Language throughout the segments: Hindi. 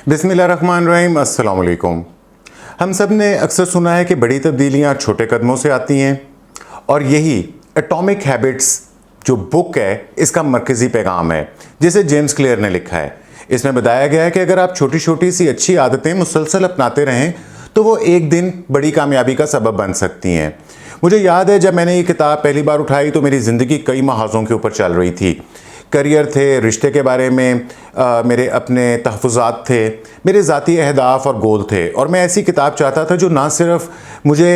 बिस्मिल्लाहिर्रहमानिर्रहीम, अस्सलाम वालेकुम। हम सब ने अक्सर सुना है कि बड़ी तब्दीलियाँ छोटे कदमों से आती हैं और यही एटॉमिक हैबिट्स जो बुक है इसका मरकज़ी पैगाम है जिसे जेम्स क्लियर ने लिखा है। इसमें बताया गया है कि अगर आप छोटी छोटी सी अच्छी आदतें मुसलसल अपनाते रहें तो वो एक दिन बड़ी कामयाबी का सबब बन सकती हैं। मुझे याद है जब मैंने ये किताब पहली बार उठाई तो मेरी ज़िंदगी कई महाज़ों के ऊपर चल रही थी। करियर थे, रिश्ते के बारे में मेरे अपने तहफ़्फ़ुज़ात थे, मेरे ज़ाती अहदाफ़ और गोल थे और मैं ऐसी किताब चाहता था जो ना सिर्फ मुझे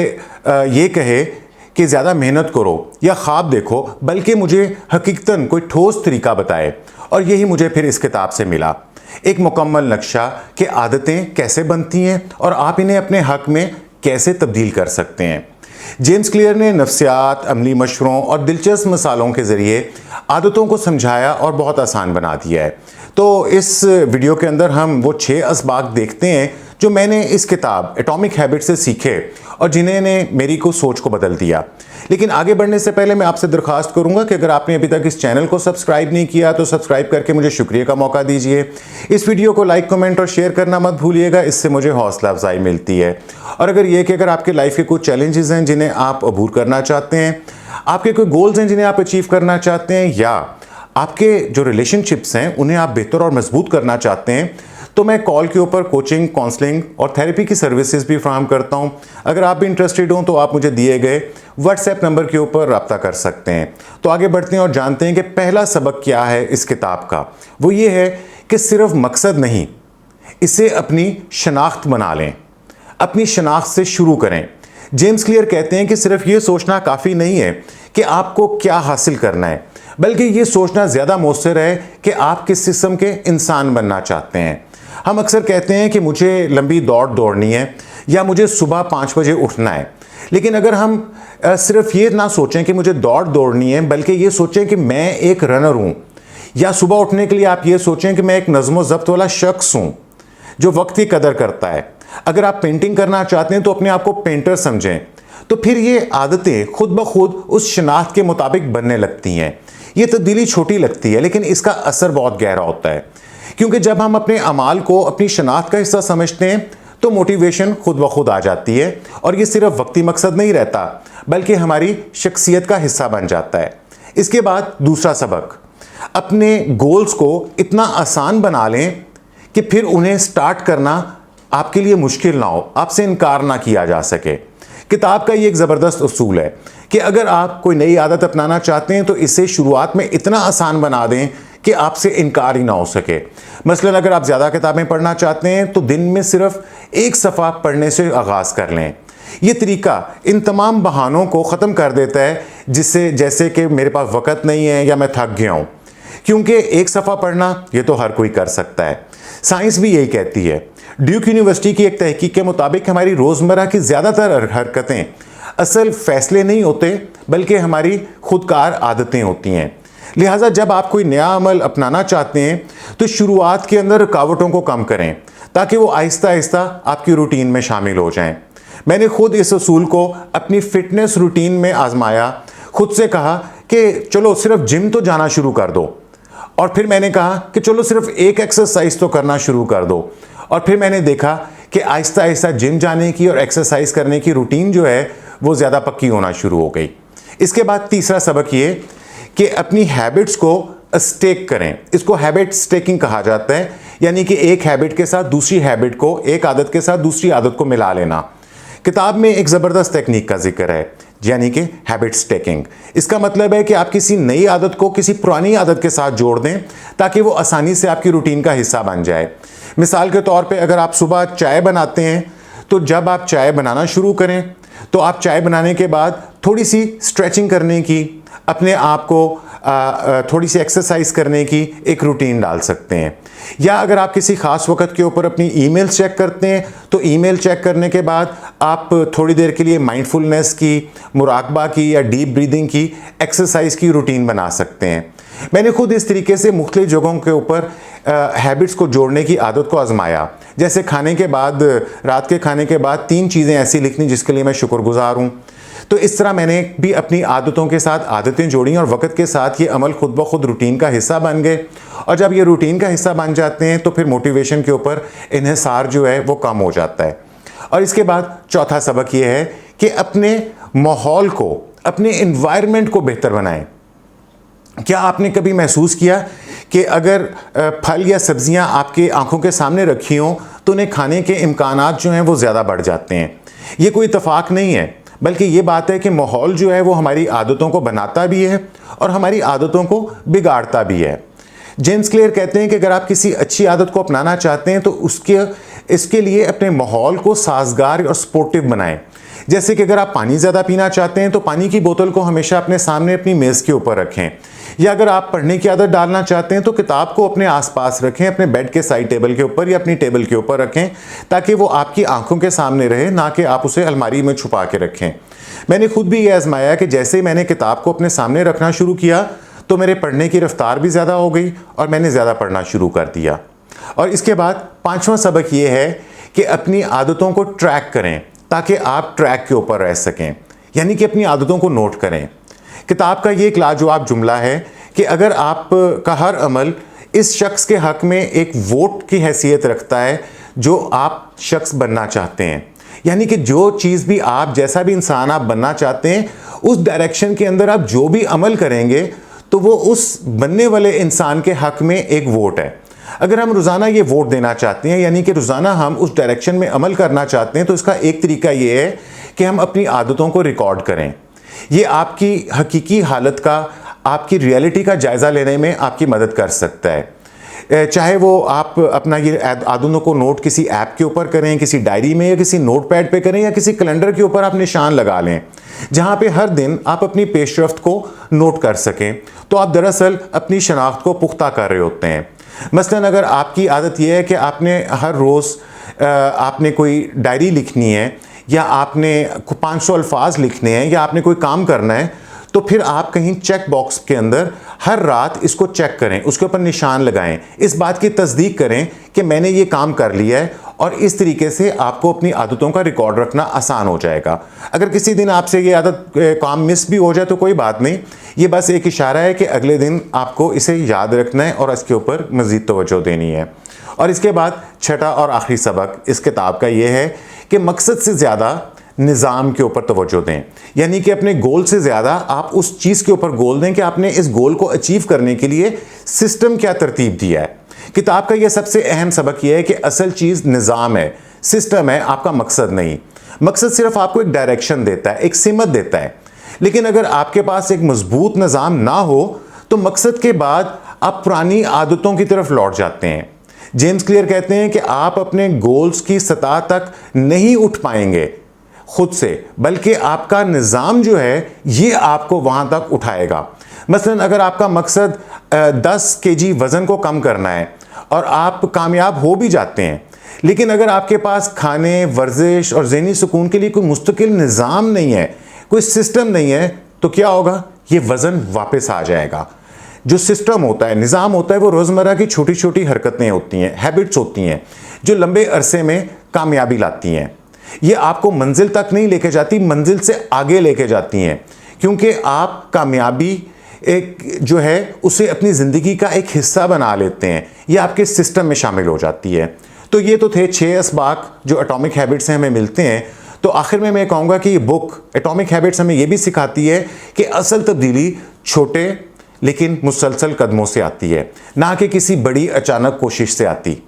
ये कहे कि ज़्यादा मेहनत करो या ख्वाब देखो, बल्कि मुझे हकीकतन कोई ठोस तरीका बताए। और यही मुझे फिर इस किताब से मिला, एक मुकम्मल नक्शा कि आदतें कैसे बनती हैं और आप इन्हें अपने हक़ में कैसे तब्दील कर सकते हैं। जेम्स क्लियर ने नफ्सियात, अमली मशवरों और दिलचस्प मिसालों के ज़रिए आदतों को समझाया और बहुत आसान बना दिया है। तो इस वीडियो के अंदर हम वो 6 असबाक देखते हैं जो मैंने इस किताब एटॉमिक हैबिट से सीखे और जिन्हें ने मेरी सोच को बदल दिया। लेकिन आगे बढ़ने से पहले मैं आपसे दरख्वास्त करूंगा कि अगर आपने अभी तक इस चैनल को सब्सक्राइब नहीं किया तो सब्सक्राइब करके मुझे शुक्रिया का मौका दीजिए। इस वीडियो को लाइक, कमेंट और शेयर करना मत भूलिएगा, इससे मुझे हौसला अफजाई मिलती है। और अगर ये कि अगर आपके लाइफ के कुछ चैलेंजेस हैं जिन्हें आप अबूर करना चाहते हैं, आपके कोई गोल्स हैं जिन्हें आप अचीव करना चाहते हैं, या आपके जो रिलेशनशिप्स हैं उन्हें आप बेहतर और मजबूत करना चाहते हैं, तो मैं कॉल के ऊपर कोचिंग, काउंसलिंग और थेरेपी की सर्विसेज भी फ्राहम करता हूं। अगर आप भी इंटरेस्टेड हों तो आप मुझे दिए गए व्हाट्सएप नंबर के ऊपर रब्ता कर सकते हैं। तो आगे बढ़ते हैं और जानते हैं कि पहला सबक क्या है इस किताब का। वो ये है कि सिर्फ मकसद नहीं, इसे अपनी शनाख्त बना लें, अपनी शनाख्त से शुरू करें। जेम्स क्लियर कहते हैं कि सिर्फ ये सोचना काफ़ी नहीं है कि आपको क्या हासिल करना है, बल्कि ये सोचना ज़्यादा मौसर है कि आप किस किस्म के इंसान बनना चाहते हैं। हम अक्सर कहते हैं कि मुझे लंबी दौड़ दौड़नी है या मुझे सुबह 5 बजे उठना है, लेकिन अगर हम सिर्फ ये ना सोचें कि मुझे दौड़ दौड़नी है, बल्कि ये सोचें कि मैं एक रनर हूँ, या सुबह उठने के लिए आप ये सोचें कि मैं एक नज़्म व ज़ब्त वाला शख्स हूँ जो वक्त की कदर करता है। अगर आप पेंटिंग करना चाहते हैं तो अपने आप को पेंटर समझें, तो फिर ये आदतें खुद ब खुद उस शनाख्त के मुताबिक बनने लगती हैं। ये तब्दीली छोटी लगती है लेकिन इसका असर बहुत गहरा होता है, क्योंकि जब हम अपने अमाल को अपनी शनाख्त का हिस्सा समझते हैं तो मोटिवेशन खुद ब खुद आ जाती है और ये सिर्फ वक्ती मकसद नहीं रहता बल्कि हमारी शख्सियत का हिस्सा बन जाता है। इसके बाद दूसरा सबक, अपने गोल्स को इतना आसान बना लें कि फिर उन्हें स्टार्ट करना आपके लिए मुश्किल ना हो, आपसे इनकार ना किया जा सके। किताब का ये एक ज़बरदस्त उसूल है कि अगर आप कोई नई आदत अपनाना चाहते हैं तो इसे शुरुआत में इतना आसान बना दें कि आपसे इनकार ही ना हो सके। मसलन अगर आप ज़्यादा किताबें पढ़ना चाहते हैं तो दिन में सिर्फ एक सफ़ा पढ़ने से आगाज़ कर लें। ये तरीका इन तमाम बहानों को ख़त्म कर देता है जिससे, जैसे कि मेरे पास वक़्त नहीं है या मैं थक गया हूँ, क्योंकि एक सफ़ा पढ़ना ये तो हर कोई कर सकता है। साइंस भी यही कहती है। ड्यूक यूनिवर्सिटी की एक तहकीक के मुताबिक हमारी रोज़मर्रा की ज़्यादातर हरकतें असल फ़ैसले नहीं होते बल्कि हमारी खुदकार आदतें होती हैं। लिहाजा जब आप कोई नया अमल अपनाना चाहते हैं तो शुरुआत के अंदर रुकावटों को कम करें ताकि वो आहिस्ता आहिस्ता आपकी रूटीन में शामिल हो जाएं। मैंने खुद इस उसूल को अपनी फ़िटनेस रूटीन में आजमाया। खुद से कहा कि चलो सिर्फ जिम तो जाना शुरू कर दो, और फिर मैंने कहा कि चलो सिर्फ एक एक्सरसाइज तो करना शुरू कर दो, और फिर मैंने देखा कि आहिस्ता आहिस्ता जिम जाने की और एक्सरसाइज करने की रूटीन जो है वो ज़्यादा पक्की होना शुरू हो गई। इसके बाद तीसरा सबक ये कि अपनी हैबिट्स को स्टेक करें। इसको हैबिट स्टेकिंग कहा जाता है, यानी कि एक हैबिट के साथ दूसरी हैबिट को, एक आदत के साथ दूसरी आदत को मिला लेना। किताब में एक ज़बरदस्त टेक्निक का जिक्र है, यानी कि हैबिट स्टेकिंग। इसका मतलब है कि आप किसी नई आदत को किसी पुरानी आदत के साथ जोड़ दें ताकि वो आसानी से आपकी रूटीन का हिस्सा बन जाए। मिसाल के तौर पे अगर आप सुबह चाय बनाते हैं तो जब आप चाय बनाना शुरू करें तो आप चाय बनाने के बाद थोड़ी सी स्ट्रेचिंग करने की, अपने आप को थोड़ी सी एक्सरसाइज करने की एक रूटीन डाल सकते हैं। या अगर आप किसी ख़ास वक्त के ऊपर अपनी ईमेल्स चेक करते हैं तो ईमेल चेक करने के बाद आप थोड़ी देर के लिए माइंडफुलनेस की, मुराकबा की या डीप ब्रीदिंग की एक्सरसाइज की रूटीन बना सकते हैं। मैंने खुद इस तरीके से मुख्तलिफ जगहों के ऊपर हैबिट्स को जोड़ने की आदत को आजमाया। जैसे खाने के बाद, रात के खाने के बाद 3 चीज़ें ऐसी लिखनी जिसके लिए मैं शुक्रगुजार हूँ। तो इस तरह मैंने भी अपनी आदतों के साथ आदतें जोड़ी और वक्त के साथ ये अमल खुद ब खुद रूटीन का हिस्सा बन गए। और जब ये रूटीन का हिस्सा बन जाते हैं तो फिर मोटिवेशन के ऊपर इन्हिसार जो है वो कम हो जाता है। और इसके बाद चौथा सबक ये है कि अपने माहौल को, अपने एनवायरनमेंट को बेहतर बनाएं। क्या आपने कभी महसूस किया कि अगर फल या सब्जियां आपके आंखों के सामने रखी हों तो उन्हें खाने के इम्कानात जो हैं वो ज़्यादा बढ़ जाते हैं? ये कोई इत्तेफाक नहीं है, बल्कि ये बात है कि माहौल जो है वो हमारी आदतों को बनाता भी है और हमारी आदतों को बिगाड़ता भी है। जेम्स क्लियर कहते हैं कि अगर आप किसी अच्छी आदत को अपनाना चाहते हैं तो इसके लिए अपने माहौल को साजगार और सपोर्टिव बनाएं। जैसे कि अगर आप पानी ज़्यादा पीना चाहते हैं तो पानी की बोतल को हमेशा अपने सामने अपनी मेज़ के ऊपर रखें, या अगर आप पढ़ने की आदत डालना चाहते हैं तो किताब को अपने आसपास रखें, अपने बेड के साइड टेबल के ऊपर या अपनी टेबल के ऊपर रखें, ताकि वो आपकी आंखों के सामने रहे, ना कि आप उसे अलमारी में छुपा के रखें। मैंने खुद भी ये आजमाया कि जैसे ही मैंने किताब को अपने सामने रखना शुरू किया तो मेरे पढ़ने की रफ्तार भी ज़्यादा हो गई और मैंने ज़्यादा पढ़ना शुरू कर दिया। और इसके बाद पांचवा सबक ये है कि अपनी आदतों को ट्रैक करें ताकि आप ट्रैक के ऊपर रह सकें, यानी कि अपनी आदतों को नोट करें। किताब का ये एक लाजवाब जुमला है कि अगर आपका हर अमल इस शख्स के हक में एक वोट की हैसियत रखता है जो आप शख्स बनना चाहते हैं, यानी कि जो चीज़ भी आप, जैसा भी इंसान आप बनना चाहते हैं, उस डायरेक्शन के अंदर आप जो भी अमल करेंगे तो वो उस बनने वाले इंसान के हक में एक वोट है। अगर हम रोज़ाना ये वोट देना चाहते हैं, यानी कि रोज़ाना हम उस डायरेक्शन में अमल करना चाहते हैं, तो इसका एक तरीका ये है कि हम अपनी आदतों को रिकॉर्ड करें। ये आपकी हकीकी हालत का, आपकी रियलिटी का जायज़ा लेने में आपकी मदद कर सकता है। चाहे वो आप अपना ये आदतों को नोट किसी ऐप के ऊपर करें, किसी डायरी में, या किसी नोट पैड पर करें, या किसी कैलेंडर के ऊपर आप निशान लगा लें जहाँ पे हर दिन आप अपनी पेशरफ्त को नोट कर सकें, तो आप दरअसल अपनी शनाख्त को पुख्ता कर रहे होते हैं। मसलन अगर आपकी आदत यह है कि आपने हर रोज़ आपने कोई डायरी लिखनी है, या आपने 500 अल्फाज लिखने हैं, या आपने कोई काम करना है, तो फिर आप कहीं चेक बॉक्स के अंदर हर रात इसको चेक करें, उसके ऊपर निशान लगाएं, इस बात की तस्दीक करें कि मैंने ये काम कर लिया है, और इस तरीके से आपको अपनी आदतों का रिकॉर्ड रखना आसान हो जाएगा। अगर किसी दिन आपसे ये आदत काम मिस भी हो जाए तो कोई बात नहीं, ये बस एक इशारा है कि अगले दिन आपको इसे याद रखना है और इसके ऊपर मज़ीद तवज्जो देनी है। और इसके बाद छठा और आखिरी सबक इस किताब का ये है कि मकसद से ज़्यादा निज़ाम के ऊपर तवज्जो दें, यानी कि अपने गोल से ज़्यादा आप उस चीज़ के ऊपर गोल दें कि आपने इस गोल को अचीव करने के लिए सिस्टम क्या तरतीब दिया है। किताब का यह सबसे अहम सबक यह है कि असल चीज़ निज़ाम है, सिस्टम है, आपका मकसद नहीं। मकसद सिर्फ आपको एक डायरेक्शन देता है, एक सिमत देता है, लेकिन अगर आपके पास एक मजबूत निज़ाम ना हो तो मकसद के बाद आप पुरानी आदतों की तरफ लौट जाते हैं। जेम्स क्लियर कहते हैं कि आप अपने गोल्स की सतह तक नहीं उठ पाएंगे खुद से, बल्कि आपका निज़ाम जो है ये आपको वहाँ तक उठाएगा। मसलन अगर आपका मकसद 10 केजी वज़न को कम करना है और आप कामयाब हो भी जाते हैं, लेकिन अगर आपके पास खाने, वर्जिश और ज़हनी सुकून के लिए कोई मुस्तकिल निज़ाम नहीं है, कोई सिस्टम नहीं है, तो क्या होगा? ये वज़न वापस आ जाएगा। जो सिस्टम होता है, निज़ाम होता है, वो रोज़मर्रा की छोटी छोटी हरकतें होती हैं, हैबिट्स होती हैं, जो लंबे अरसे में कामयाबी लाती हैं। ये आपको मंजिल तक नहीं लेके जाती, मंजिल से आगे लेके जाती हैं, क्योंकि आप कामयाबी एक जो है उसे अपनी ज़िंदगी का एक हिस्सा बना लेते हैं, ये आपके सिस्टम में शामिल हो जाती है। तो ये तो थे 6 असबाक जो एटॉमिक हैबिट्स से हमें मिलते हैं। तो आखिर में मैं कहूँगा कि ये बुक एटॉमिक हैबिट्स हमें ये भी सिखाती है कि असल तब्दीली छोटे लेकिन मुसलसल कदमों से आती है, ना कि किसी बड़ी अचानक कोशिश से आती।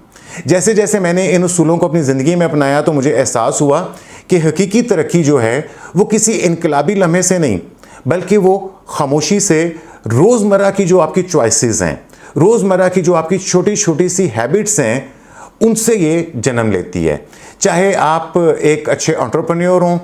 जैसे जैसे मैंने इन उसूलों को अपनी ज़िंदगी में अपनाया तो मुझे एहसास हुआ कि हकीकी तरक्की जो है वो किसी इनकलाबी लम्हे से नहीं, बल्कि वो खामोशी से रोज़मर्रा की जो आपकी चॉइसेस हैं, रोज़मर्रा की जो आपकी छोटी छोटी सी हैबिट्स हैं, उनसे ये जन्म लेती है। चाहे आप एक अच्छे एंटरप्रेन्योर हों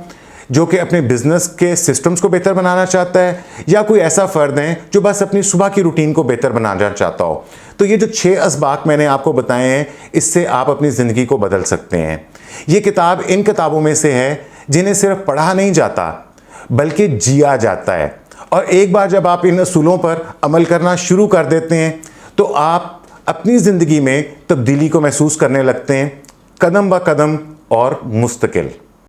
जो कि अपने बिजनेस के सिस्टम्स को बेहतर बनाना चाहता है, या कोई ऐसा फ़र्द है जो बस अपनी सुबह की रूटीन को बेहतर बनाना चाहता हो, तो ये जो 6 असबाक मैंने आपको बताए हैं, इससे आप अपनी ज़िंदगी को बदल सकते हैं। ये किताब इन किताबों में से है जिन्हें सिर्फ पढ़ा नहीं जाता बल्कि जिया जाता है। और एक बार जब आप इन असूलों पर अमल करना शुरू कर देते हैं तो आप अपनी ज़िंदगी में तब्दीली को महसूस करने लगते हैं, कदम ब कदम और मुस्तकिल।